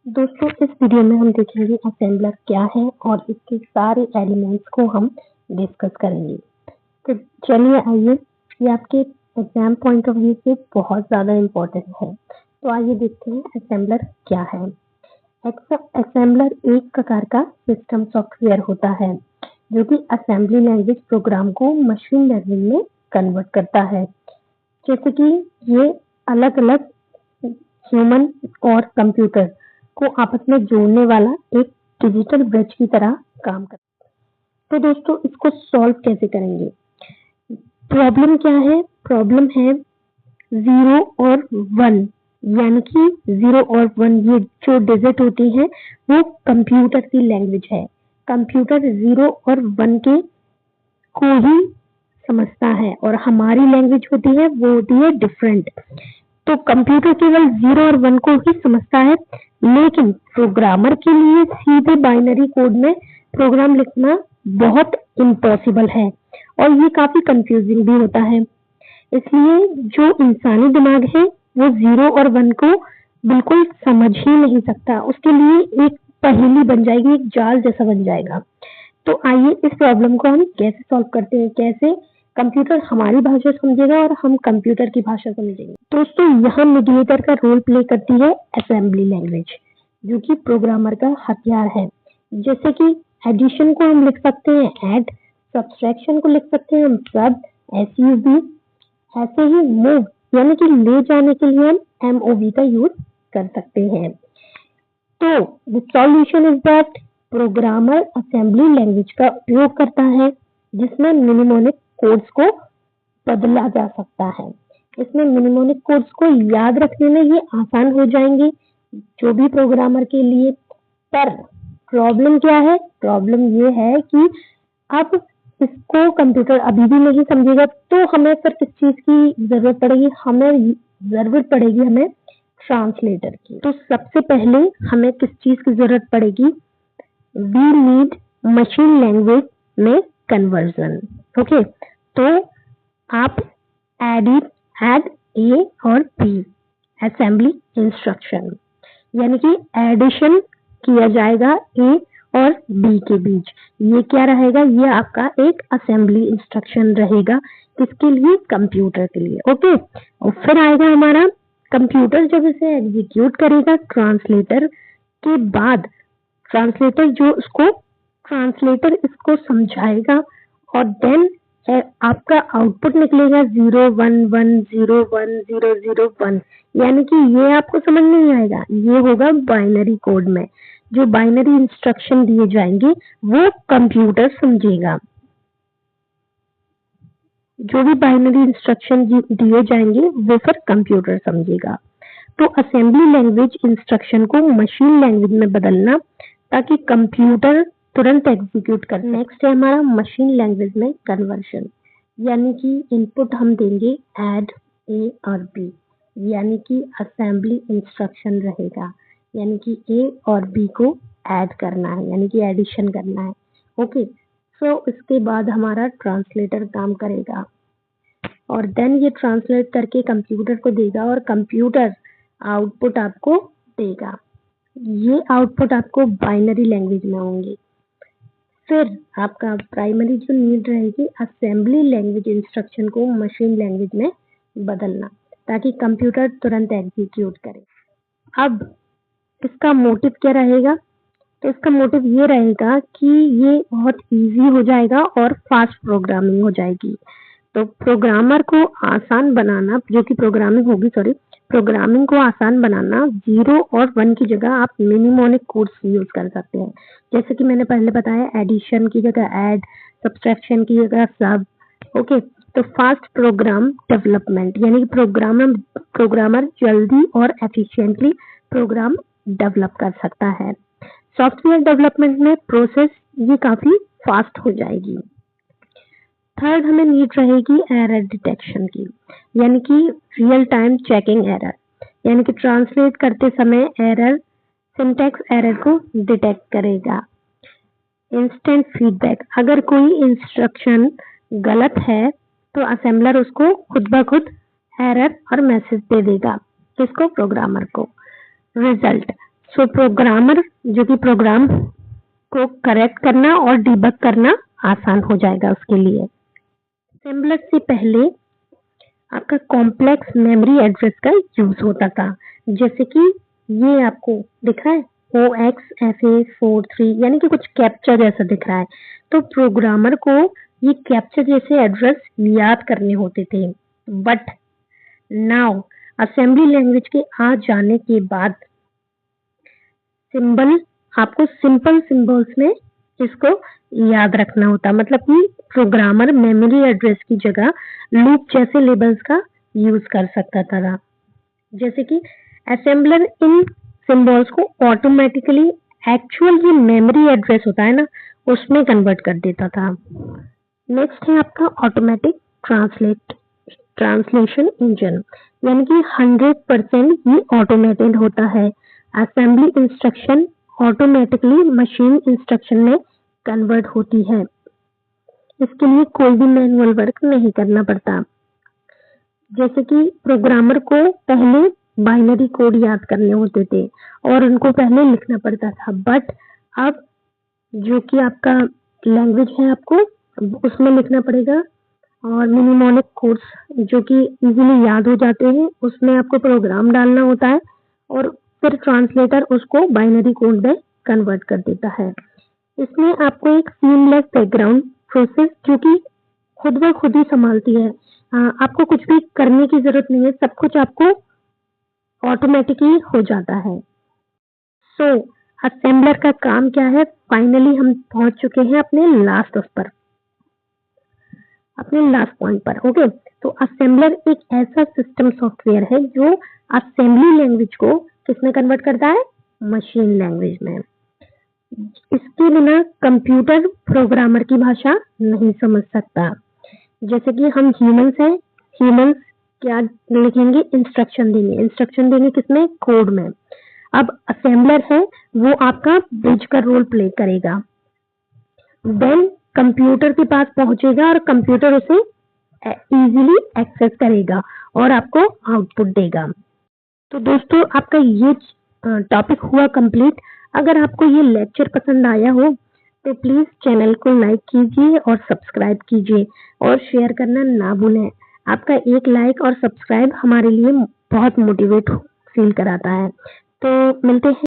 दोस्तों इस वीडियो में हम देखेंगे असेंबलर क्या है और इसके सारे एलिमेंट्स को हम डिस्कस करेंगे। तो चलिए आइए, ये आपके एग्जाम पॉइंट ऑफ व्यू से बहुत ज़्यादा इम्पोर्टेंट है। तो आइए देखते हैं असेंबलर क्या है। असेंबलर एक प्रकार का सिस्टम सॉफ्टवेयर होता है जो कि असेंबली लैंग्वेज प्रोग्राम को मशीन लर्निंग में कन्वर्ट करता है। जैसे कि ये अलग अलग ह्यूमन और कंप्यूटर को आपस में जोड़ने वाला एक डिजिटल ब्रिज की तरह काम करता है। तो दोस्तों इसको सॉल्व कैसे करेंगे? प्रॉब्लम क्या है? प्रॉब्लम है 0 और 1, यानी कि 0 और 1 ये जो डिजिट होती है वो कंप्यूटर की लैंग्वेज है। कंप्यूटर 0 और 1 के को ही समझता है और हमारी लैंग्वेज होती है वो होती है डिफरेंट। तो कंप्यूटर केवल 0 और 1 को ही समझता है, लेकिन प्रोग्रामर के लिए सीधे बाइनरी कोड में प्रोग्राम लिखना बहुत इम्पॉसिबल है और ये काफी कंफ्यूजिंग भी होता है। इसलिए जो इंसानी दिमाग है वो 0 और 1 को बिल्कुल समझ ही नहीं सकता, उसके लिए एक पहेली बन जाएगी, एक जाल जैसा बन जाएगा। तो आइए इस प्रॉब्लम को हम कैसे सॉल्व करते हैं, कैसे कंप्यूटर हमारी भाषा समझेगा और हम कंप्यूटर की भाषा समझेंगे। दोस्तों यहाँ मीडिएटर का रोल प्ले करती है असेंबली लैंग्वेज, जो कि प्रोग्रामर का हथियार है। जैसे कि एडिशन को हम लिख सकते हैं ऐड, सब्सट्रैक्शन को लिख सकते हैं हम सब, SUB। ऐसे ही मूव यानी कि ले जाने के लिए हम MOV का यूज कर सकते हैं। तो the solution is that programmer assembly language का उपयोग करता है जिसमें निम्नलिखित कोड्स को बदला जा सकता है। इसमें निम्नलिखित कोड्स को याद रखने में ये आसान हो जाएंगे जो भी प्रोग्रामर के लिए। पर प्रॉब्लम क्या है? प्रॉब्लम ये है कि अब इसको कंप्यूटर अभी भी नहीं समझेगा, तो हमें फिर किस चीज की जरूरत पड़ेगी? हमें जरूरत पड़ेगी हमें ट्रांसलेटर की। तो सबसे पहले हमें किस चीज की जरूरत पड़ेगी? वी नीड मशीन लैंग्वेज में कन्वर्जन। ओके, तो आप ऐड A और B असेंबली इंस्ट्रक्शन, यानी कि एडिशन किया जाएगा A और B के बीच। ये क्या रहेगा? ये आपका एक असेंबली इंस्ट्रक्शन रहेगा। किसके लिए? कंप्यूटर के लिए। ओके, और फिर आएगा हमारा कंप्यूटर जब इसे एग्जीक्यूट करेगा ट्रांसलेटर के बाद, ट्रांसलेटर इसको समझाएगा और देन आपका आउटपुट निकलेगा 011010001, यानी कि ये आपको समझ नहीं आएगा, ये होगा बाइनरी कोड में। जो बाइनरी इंस्ट्रक्शन दिए जाएंगे वो कंप्यूटर समझेगा। जो भी बाइनरी इंस्ट्रक्शन दिए जाएंगे वो फिर कंप्यूटर समझेगा। तो असेंबली लैंग्वेज इंस्ट्रक्शन को मशीन लैंग्वेज में बदलना ताकि कंप्यूटर तुरंत एग्जीक्यूट कर। नेक्स्ट है हमारा मशीन लैंग्वेज में कन्वर्शन, यानी कि इनपुट हम देंगे ऐड A और B, यानी कि असेंबली इंस्ट्रक्शन रहेगा, यानी कि A और B को ऐड करना है, यानी कि एडिशन करना है। ओके, सो इसके बाद हमारा ट्रांसलेटर काम करेगा और देन ये ट्रांसलेट करके कंप्यूटर को देगा और कंप्यूटर आउटपुट आपको देगा। ये आउटपुट आपको बाइनरी लैंग्वेज में होंगे। फिर आपका प्राइमरी जो नीड रहेगी असेंबली लैंग्वेज इंस्ट्रक्शन को मशीन लैंग्वेज में बदलना ताकि कंप्यूटर तुरंत एग्जीक्यूट करे। अब इसका मोटिव क्या रहेगा? तो इसका मोटिव ये रहेगा कि ये बहुत इजी हो जाएगा और फास्ट प्रोग्रामिंग हो जाएगी। तो प्रोग्रामर को आसान बनाना, जो कि प्रोग्रामिंग को आसान बनाना 0 और 1 की जगह आप निम्नलिखित कोड्स यूज कर सकते हैं। जैसे कि मैंने पहले बताया, एडिशन की जगह ऐड, सब्सट्रैक्शन की जगह सब। ओके, तो फास्ट प्रोग्राम डेवलपमेंट, यानी कि प्रोग्रामर जल्दी और एफिशिएंटली प्रोग्राम डेवलप कर सकता है। सॉफ्टवेयर डेवलपमेंट में प्रोसेस ये काफी फास्ट हो जाएगी। थर्ड हमें नीड रहेगी एरर डिटेक्शन की, यानी कि रियल टाइम चेकिंग एरर, यानी कि ट्रांसलेट करते समय एरर, सिंटैक्स एरर को डिटेक्ट करेगा। इंस्टेंट फीडबैक, अगर कोई इंस्ट्रक्शन गलत है तो असेंबलर उसको खुद ब खुद एरर और मैसेज दे देगा, इसको प्रोग्रामर को। रिजल्ट, सो प्रोग्रामर जो कि प्रोग्राम को करेक्ट करना और डिबग करना आसान हो जाएगा उसके लिए। असेंबलर से पहले आपका कॉम्प्लेक्स मेमोरी एड्रेस का यूज होता था, जैसे कि ये आपको दिख रहा है OXFA43 यानी कि कुछ कैप्चा जैसा दिख रहा है। तो प्रोग्रामर को ये कैप्चा जैसे एड्रेस याद करने होते थे, बट नाउ असेंबली लैंग्वेज के आ जाने के बाद सिंबल आपको सिंपल सिंबल्स में इसको याद रखना होता, मतलब कि प्रोग्रामर मेमोरी एड्रेस की जगह लूप जैसे लेबल्स का यूज कर सकता था। जैसे कि असेंबलर इन सिंबल्स को ऑटोमेटिकली एक्चुअल ये मेमोरी एड्रेस होता है ना, उसमें कन्वर्ट कर देता था। नेक्स्ट है आपका ऑटोमेटिक ट्रांसलेशन इंजन, यानी कि 100% ये ऑटोमेटेड होता है। Assembly instruction automatically machine instruction में कन्वर्ट होती है, इसके लिए कोई भी मैनुअल वर्क नहीं करना पड़ता। जैसे कि प्रोग्रामर को पहले बाइनरी कोड याद करने होते थे और उनको पहले लिखना पड़ता था, बट अब जो कि आपका लैंग्वेज है आपको उसमें लिखना पड़ेगा, और मिनिमोनिक कोड्स जो कि इजीली याद हो जाते हैं उसमें आपको प्रोग्राम डालना होता है और फिर ट्रांसलेटर उसको बाइनरी कोड में कन्वर्ट कर देता है। इसमें आपको एक सीमलेस बैकग्राउंड प्रोसेस जो कि खुद ब खुद ही संभालती है, आपको कुछ भी करने की जरूरत नहीं है, सब कुछ आपको ऑटोमेटिकली हो जाता है। सो असेंबलर का काम क्या है? फाइनली हम पहुंच चुके हैं अपने लास्ट पॉइंट पर। ओके, तो असेंबलर एक ऐसा सिस्टम सॉफ्टवेयर है जो असेंबली लैंग्वेज को किसमें कन्वर्ट करता है? मशीन लैंग्वेज में। इसके बिना कंप्यूटर प्रोग्रामर की भाषा नहीं समझ सकता। जैसे कि हम ह्यूमंस हैं, ह्यूमंस क्या लिखेंगे? इंस्ट्रक्शन देंगे किसमें? कोड में। अब असेंबलर है वो आपका ब्रिज का रोल प्ले करेगा, देन कंप्यूटर के पास पहुंचेगा और कंप्यूटर उसे इजीली एक्सेस करेगा और आपको आउटपुट देगा। तो दोस्तों आपका ये टॉपिक हुआ कंप्लीट। अगर आपको ये लेक्चर पसंद आया हो तो प्लीज चैनल को लाइक कीजिए और सब्सक्राइब कीजिए और शेयर करना ना भूलें। आपका एक लाइक और सब्सक्राइब हमारे लिए बहुत मोटिवेट फील कराता है। तो मिलते हैं